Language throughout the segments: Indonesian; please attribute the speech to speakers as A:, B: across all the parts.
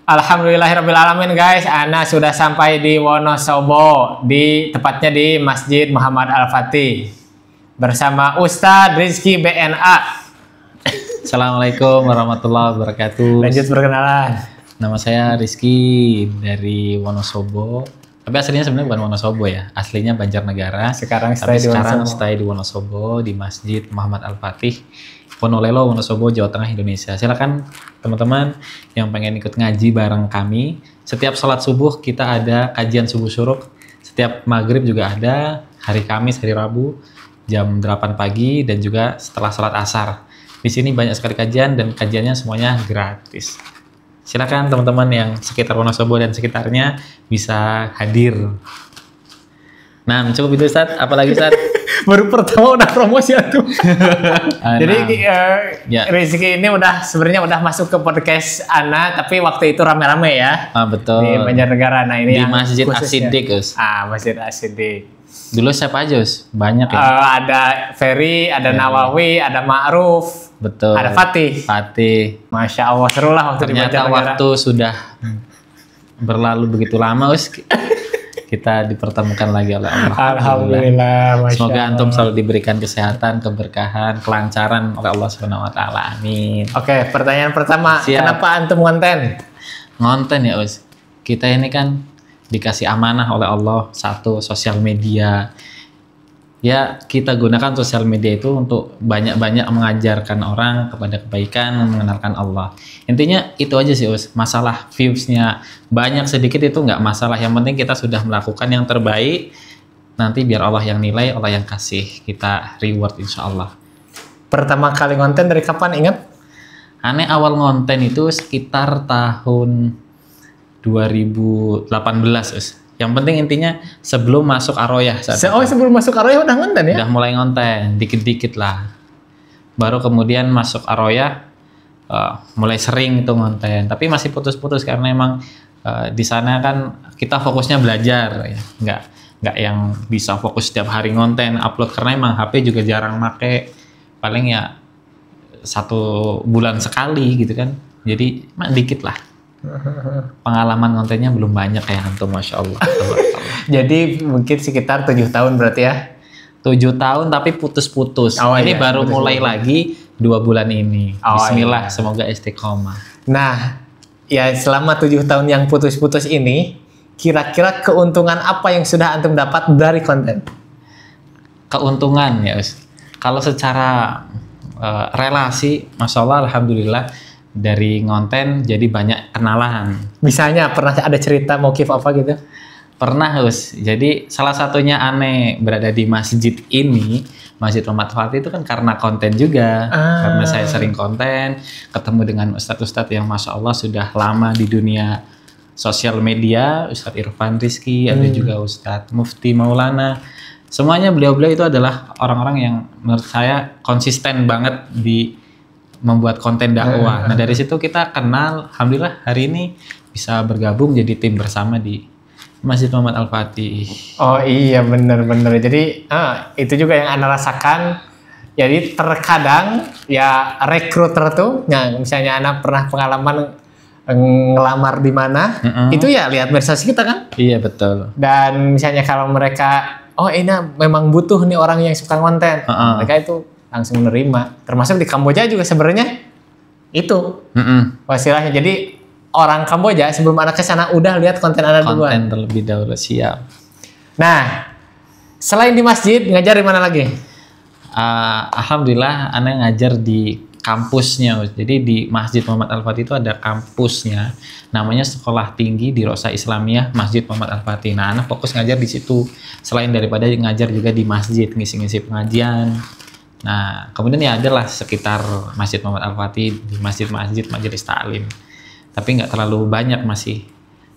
A: Alhamdulillahirrabbilalamin guys, Ana sudah sampai di Wonosobo, tepatnya di Masjid Muhammad Al-Fatih bersama Ustadz Rizky BNA.
B: Assalamualaikum warahmatullahi wabarakatuh.
A: Lanjut perkenalan.
B: Nama saya Rizky dari Wonosobo. Tapi aslinya sebenarnya bukan Wonosobo ya, aslinya Banjarnegara.
A: Sekarang
B: stay di Wonosobo di Masjid Muhammad Al-Fatih, Wonolelo, Wonosobo, Jawa Tengah, Indonesia. Silakan teman-teman yang pengen ikut ngaji bareng kami. Setiap sholat subuh kita ada kajian subuh syuruk. Setiap maghrib juga ada, hari Kamis, hari Rabu, jam 8 pagi, dan juga setelah sholat asar. Di sini banyak sekali kajian dan kajiannya semuanya gratis. Silakan teman-teman yang sekitar Wonosobo dan sekitarnya bisa hadir. Nah, cukup itu Ustadz. Apalagi Ustadz?
A: Baru pertama udah promosi tuh. Jadi Rizky ini sebenarnya udah masuk ke podcast Ana, tapi waktu itu rame-rame ya.
B: Betul.
A: Di Banjarnegara. Nah, ini
B: di Masjid As-Siddiq, Us.
A: Masjid As-Siddiq.
B: Dulu siapa aja, Us? Banyak ya.
A: Ada Ferry, ada Nawawi, ada Ma'ruf.
B: Betul.
A: Ada Fatih. Masya Allah, seru lah waktu
B: ternyata
A: di Banjarnegara.
B: Waktu sudah berlalu begitu lama, Us. Kita dipertemukan lagi oleh Allah.
A: Alhamdulillah.
B: Semoga antum selalu diberikan kesehatan, keberkahan, kelancaran oleh Allah Subhanahu wa taala. Amin.
A: Oke, pertanyaan pertama,
B: Siap.
A: Kenapa antum ngonten?
B: Ngonten ya, Us. Kita ini kan dikasih amanah oleh Allah, satu sosial media. Ya, kita gunakan sosial media itu untuk banyak-banyak mengajarkan orang kepada kebaikan, mengenalkan Allah. Intinya itu aja sih, Us. Masalah views-nya banyak sedikit itu nggak masalah. Yang penting kita sudah melakukan yang terbaik. Nanti biar Allah yang nilai, Allah yang kasih kita reward insya Allah.
A: Pertama kali ngonten dari kapan, ingat?
B: Aneh awal ngonten itu sekitar tahun 2018, Us. Yang penting intinya sebelum masuk Aroyah.
A: Sebelum masuk Aroyah udah ngonten ya?
B: Udah mulai ngonten, dikit-dikit lah. Baru kemudian masuk Aroyah, mulai sering itu ngonten. Tapi masih putus-putus karena emang di sana kan kita fokusnya belajar, ya. Nggak yang bisa fokus setiap hari ngonten, upload. Karena emang HP juga jarang make. Paling ya 1 bulan sekali gitu kan. Jadi dikit lah. Pengalaman kontennya belum banyak ya antum, Masya Allah.
A: Jadi mungkin sekitar 7 tahun berarti ya?
B: 7 tahun tapi putus-putus. Ini baru mulai lagi 2 bulan ini. Bismillah, semoga istiqomah.
A: Nah, ya selama 7 tahun yang putus-putus ini, kira-kira keuntungan apa yang sudah antum dapat dari konten?
B: Keuntungan ya, Us. Kalau secara relasi, Masya Allah, Alhamdulillah, dari ngonten jadi banyak kenalan.
A: Misalnya pernah ada cerita motif apa gitu?
B: Pernah, Us. Jadi salah satunya aneh berada di masjid ini, Masjid Muhammad Al-Fatih itu kan karena konten juga. Karena saya sering konten, ketemu dengan ustadz-ustadz yang Masya Allah sudah lama di dunia sosial media. Ustadz Irfan Rizky, ada juga Ustadz Mufti Maulana. Semuanya beliau-beliau itu adalah orang-orang yang menurut saya konsisten banget di membuat konten dakwah. Nah, dari situ kita kenal. Alhamdulillah hari ini bisa bergabung jadi tim bersama di Masjid Muhammad Al-Fatih. Oh
A: iya, bener-bener. Jadi itu juga yang Anda rasakan. Jadi terkadang ya rekruter tuh, misalnya Anda pernah pengalaman ngelamar di mana, itu ya lihat medsos kita kan?
B: Iya, betul.
A: Dan misalnya kalau mereka, ini memang butuh nih orang yang suka konten, mereka itu langsung menerima. Termasuk di Kamboja juga sebenarnya itu wasilahnya. Jadi orang Kamboja sebelum anak ke sana udah lihat konten Anda duluan.
B: Konten terlebih dahulu, siap.
A: Nah, selain di masjid, ngajar di mana lagi?
B: Alhamdulillah, Anda ngajar di kampusnya. Jadi di Masjid Muhammad Al-Fatih itu ada kampusnya. Namanya Sekolah Tinggi Dirosa Islamiyah Masjid Muhammad Al-Fatih. Nah, Anda fokus ngajar di situ. Selain daripada ngajar juga di masjid, ngisi-ngisi pengajian. Nah, kemudian ya adalah sekitar Masjid Muhammad Al-Fatih, di masjid-masjid majelis taklim. Tapi nggak terlalu banyak, masih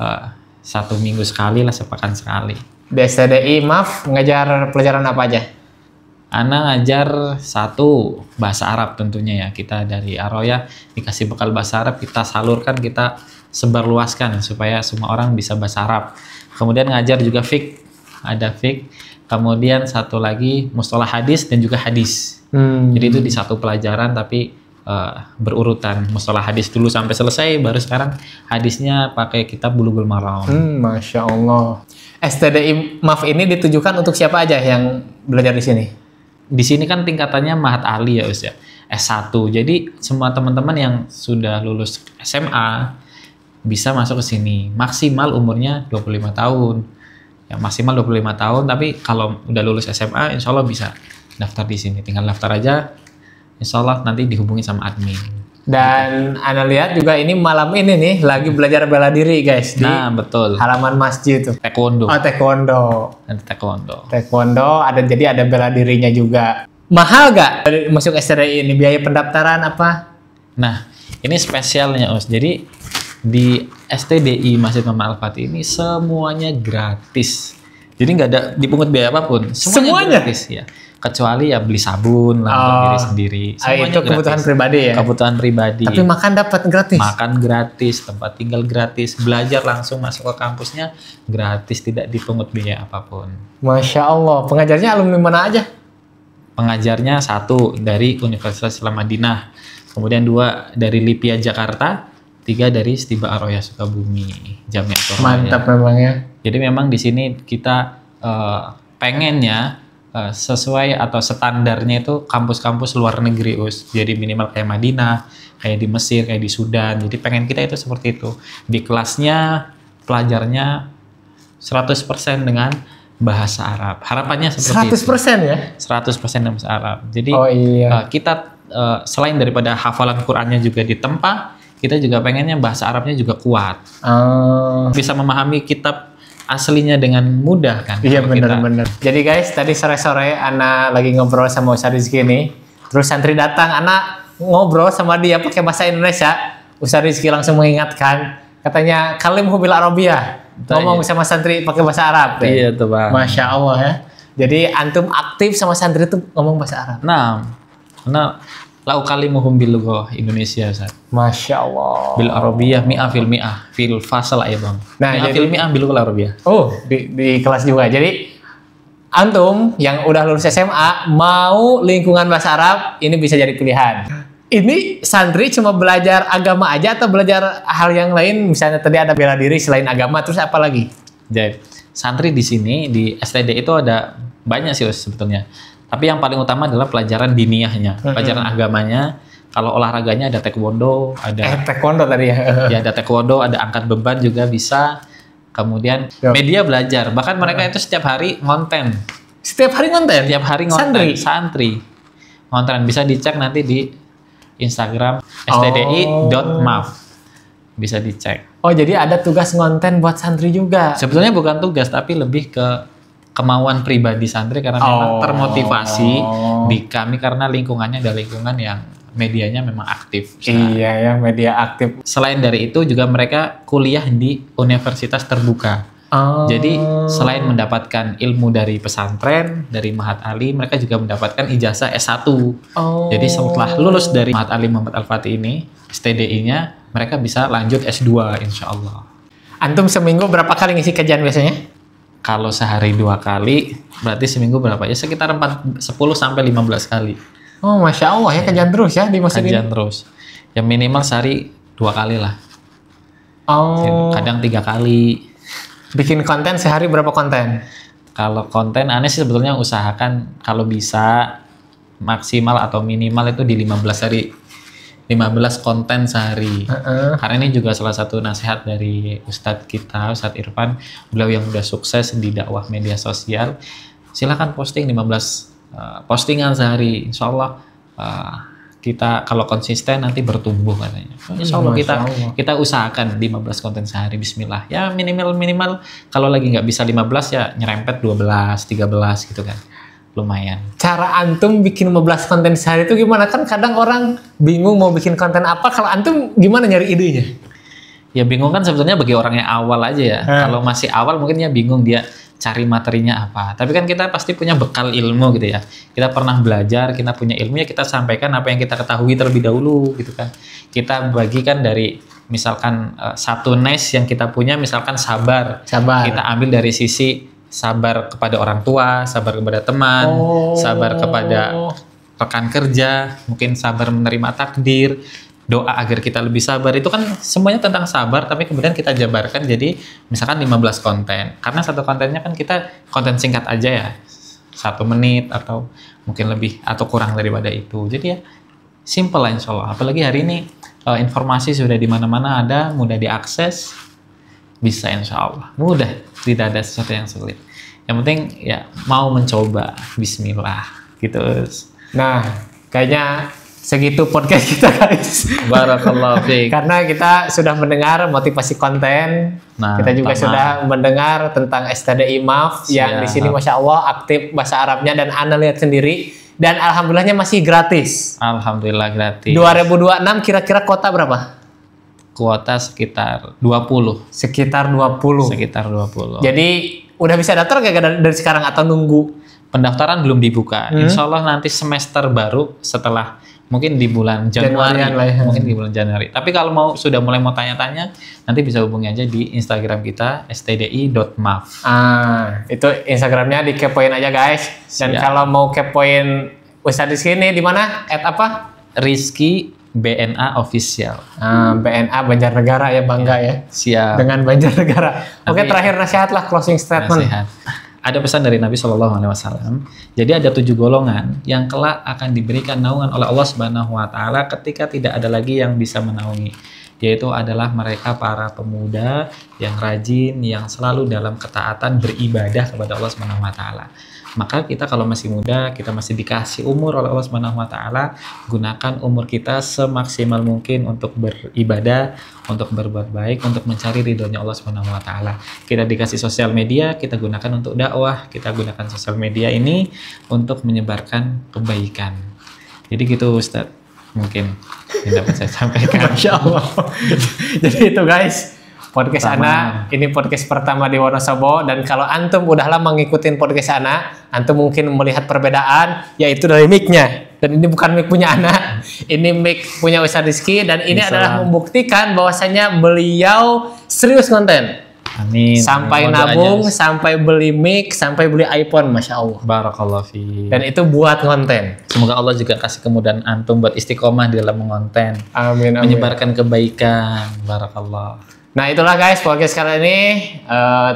B: 1 minggu sekali lah, sepekan sekali.
A: Di STDI, ngajar pelajaran apa aja?
B: Ana ngajar 1 bahasa Arab tentunya ya. Kita dari Aroyah dikasih bekal bahasa Arab, kita salurkan, kita sebarluaskan supaya semua orang bisa bahasa Arab. Kemudian ngajar juga fiqh, ada fiqh. Kemudian 1 lagi mustalah hadis dan juga hadis. Jadi itu di 1 pelajaran tapi berurutan. Mustalah hadis dulu sampai selesai, baru sekarang hadisnya pakai kitab Bulughul Maram.
A: Masya Allah. STDI MAF ini ditujukan untuk siapa aja yang belajar di sini?
B: Di sini kan tingkatannya Mahat Ali ya Us ya, S1. Jadi semua teman-teman yang sudah lulus SMA bisa masuk ke sini. Maksimal umurnya 25 tahun. Ya, maksimal 25 tahun, tapi kalau udah lulus SMA insya Allah bisa daftar di sini. Tinggal daftar aja, insya Allah nanti dihubungi sama admin.
A: Dan Ana lihat juga ini malam ini nih lagi belajar bela diri guys.
B: Nah betul.
A: Halaman masjid tuh.
B: Taekwondo.
A: Oh taekwondo.
B: Ada taekwondo.
A: Taekwondo ada, jadi ada bela dirinya juga. Mahal gak masuk STDI ini, biaya pendaftaran apa?
B: Nah ini spesialnya Us. Jadi di STDI Masjid Muhammad Al-Fatih ini semuanya gratis. Jadi nggak ada dipungut biaya apapun. Semuanya gratis ya. Kecuali ya beli sabun lah untuk diri sendiri. Semuanya
A: itu kebutuhan
B: gratis.
A: Pribadi ya.
B: Kebutuhan pribadi.
A: Tapi makan dapat gratis.
B: Makan gratis, tempat tinggal gratis, belajar langsung masuk ke kampusnya gratis, tidak dipungut biaya apapun.
A: Masya Allah. Pengajarnya alumni mana aja?
B: Pengajarnya 1 dari Universitas Islam Madinah, kemudian 2 dari Lipia Jakarta, 3 dari Stiba Ar-Royah Sukabumi, Jamiatul Raya.
A: Mantap memang ya.
B: Jadi memang di sini kita pengennya sesuai atau standarnya itu kampus-kampus luar negeri Us. Jadi minimal kayak Madinah, kayak di Mesir, kayak di Sudan. Jadi pengen kita itu seperti itu. Di kelasnya pelajarnya 100% dengan bahasa Arab. Harapannya seperti
A: 100%
B: itu.
A: 100% ya?
B: 100% bahasa Arab. Jadi kita selain daripada hafalan Qur'annya juga ditempa, kita juga pengennya bahasa Arabnya juga kuat. Bisa memahami kitab aslinya dengan mudah kan?
A: Iya benar-benar. Jadi guys, tadi sore-sore Ana lagi ngobrol sama Ustaz Rizky nih. Terus santri datang, Ana ngobrol sama dia pakai bahasa Indonesia. Ustaz Rizky langsung mengingatkan, katanya kalimhu bil Arabiyah. Ngomong sama santri pakai bahasa Arab.
B: Iya tuh Bang.
A: Masya Allah ya. Jadi antum aktif sama santri tuh ngomong bahasa Arab.
B: Nah, lau kalimuhum bil lughah Indonesia Ustaz.
A: Masya Allah.
B: Bil Arabiyah mi'ah fil fasal ya Bang.
A: Nah,
B: mi'ah fil mi'ah bil lughah Arabiyah.
A: Oh, di kelas juga. Jadi antum yang udah lulus SMA mau lingkungan bahasa Arab, ini bisa jadi pilihan. Ini santri cuma belajar agama aja atau belajar hal yang lain? Misalnya tadi ada bela diri selain agama, terus apa lagi?
B: Jadi santri di sini di STD itu ada banyak sih sebetulnya. Tapi yang paling utama adalah pelajaran diniyahnya, pelajaran agamanya. Kalau olahraganya ada taekwondo, ada
A: taekwondo tadi ya.
B: Ya ada taekwondo, ada angkat beban juga bisa. Kemudian media belajar, bahkan mereka itu setiap hari ngonten.
A: Setiap hari ngonten?
B: Setiap hari ngonten. Santri. Ngonten bisa dicek nanti di Instagram stdi.maf. Bisa dicek.
A: Oh, jadi ada tugas ngonten buat santri juga.
B: Sebetulnya bukan tugas, tapi lebih ke kemauan pribadi santri karena memang termotivasi di kami karena lingkungannya ada lingkungan yang medianya memang aktif.
A: Iya ya, media aktif.
B: Selain dari itu juga mereka kuliah di universitas terbuka. Jadi selain mendapatkan ilmu dari pesantren, dari Mahat Ali, mereka juga mendapatkan ijazah S1. Jadi setelah lulus dari Mahat Ali Muhammad Al-Fatih ini, STDI-nya, mereka bisa lanjut S2 insya Allah.
A: Antum seminggu berapa kali ngisi kajian biasanya?
B: Kalau sehari 2 kali, berarti seminggu berapa? Ya sekitar 10 sampai 15 kali.
A: Oh, Masya Allah ya, kajian terus ya di masjid ini?
B: Kajian terus. Ya minimal sehari 2 kali lah. Kadang 3 kali.
A: Bikin konten sehari berapa konten?
B: Kalau konten aneh sih sebetulnya usahakan kalau bisa maksimal atau minimal itu di 15 hari. 15 konten sehari. Karena ini juga salah satu nasihat dari Ustadz kita, Ustadz Irfan. Beliau yang udah sukses di dakwah media sosial. Silakan posting 15 postingan sehari. Insya Allah kita kalau konsisten nanti bertumbuh katanya. Insya Allah kita usahakan 15 konten sehari. Bismillah. Ya minimal kalau lagi nggak bisa 15 ya nyerempet 12, 13 gitu kan. Lumayan.
A: Cara antum bikin 15 konten sehari itu gimana? Kan kadang orang bingung mau bikin konten apa. Kalau antum gimana nyari idenya?
B: Ya bingung kan sebetulnya bagi orang yang awal aja ya. Kalau masih awal mungkin ya bingung dia cari materinya apa. Tapi kan kita pasti punya bekal ilmu gitu ya. Kita pernah belajar, kita punya ilmu ya kita sampaikan apa yang kita ketahui terlebih dahulu gitu kan. Kita bagikan dari misalkan satu niche yang kita punya misalkan sabar. Kita ambil dari sisi sabar kepada orang tua, sabar kepada teman, sabar kepada rekan kerja, mungkin sabar menerima takdir, doa agar kita lebih sabar. Itu kan semuanya tentang sabar, tapi kemudian kita jabarkan jadi misalkan 15 konten. Karena satu kontennya kan kita konten singkat aja ya, 1 menit atau mungkin lebih atau kurang daripada itu. Jadi ya simple lah insya Allah. Apalagi hari ini informasi sudah di mana-mana ada, mudah diakses, bisa insya Allah. Mudah, tidak ada sesuatu yang sulit. Yang penting ya mau mencoba, bismillah gitu.
A: Nah, kayaknya segitu podcast kita guys.
B: Barakallahu fiik.
A: Karena kita sudah mendengar motivasi konten, kita juga sudah mendengar tentang STDI MAF yang di sini masya Allah aktif bahasa Arabnya dan Ana lihat sendiri dan alhamdulillahnya masih gratis.
B: Alhamdulillah gratis.
A: 2026 kira-kira kuota berapa?
B: Kuota sekitar 20.
A: Sekitar 20.
B: Sekitar 20.
A: Jadi udah bisa daftar gak dari sekarang atau nunggu?
B: Pendaftaran belum dibuka. Insya Allah nanti semester baru setelah mungkin di bulan Januari. Mungkin di bulan Januari. Tapi kalau sudah mulai mau tanya-tanya, nanti bisa hubungi aja di Instagram kita stdi.maf.
A: Itu Instagramnya dikepoin aja guys. Dan kalau mau kepoin Ustadz di sini di mana? @apa?
B: Rizky BNA Official.
A: BNA Banjarnegara ya, bangga ya.
B: Siap.
A: Dengan Banjarnegara. Oke, terakhir nasihat lah, closing statement.
B: Nasihat. Ada pesan dari Nabi SAW. Jadi ada 7 golongan yang kelak akan diberikan naungan oleh Allah Subhanahu Wa Taala ketika tidak ada lagi yang bisa menaungi. Yaitu adalah mereka para pemuda yang rajin, yang selalu dalam ketaatan beribadah kepada Allah Subhanahu Wa Taala. Maka kita kalau masih muda, kita masih dikasih umur oleh Allah Subhanahu Wa Taala, gunakan umur kita semaksimal mungkin untuk beribadah, untuk berbuat baik, untuk mencari ridhonya Allah Subhanahu Wa Taala. Kita dikasih sosial media, kita gunakan untuk dakwah, kita gunakan sosial media ini untuk menyebarkan kebaikan. Jadi gitu Ustadz, mungkin yang dapat saya sampaikan.
A: Masya Allah. Jadi itu guys, podcast Ana, ini podcast pertama di Wonosobo, dan kalau antum udah lama ngikutin podcast Ana, antum mungkin melihat perbedaan, yaitu dari mic-nya. Dan ini bukan mic punya Ana, ini mic punya Ustadz Rizky, dan ini adalah membuktikan bahwasanya beliau serius konten.
B: Amin.
A: Sampai nabung, sampai beli mic, sampai beli iPhone, masya Allah.
B: Barakallahu fi.
A: Dan itu buat konten.
B: Semoga Allah juga kasih kemudahan antum buat istiqomah di dalam mengonten.
A: Amin, amin.
B: Menyebarkan kebaikan. Barakallah.
A: Nah itulah guys podcast kali ini.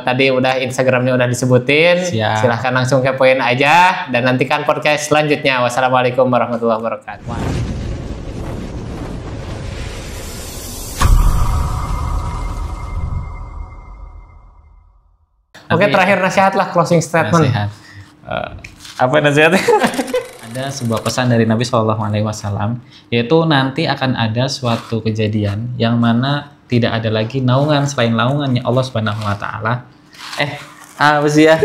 A: Tadi udah Instagramnya udah disebutin.
B: Siap.
A: Silahkan langsung kepoin aja dan nantikan podcast selanjutnya. Wassalamualaikum warahmatullahi wabarakatuh. Oke, terakhir nasihat lah, closing statement.
B: Nasihat.
A: Apa nasihatnya?
B: Ada sebuah pesan dari Nabi SAW, yaitu nanti akan ada suatu kejadian yang mana tidak ada lagi naungan selain naungannya Allah Subhanahu Wa Taala. Apa sih ya?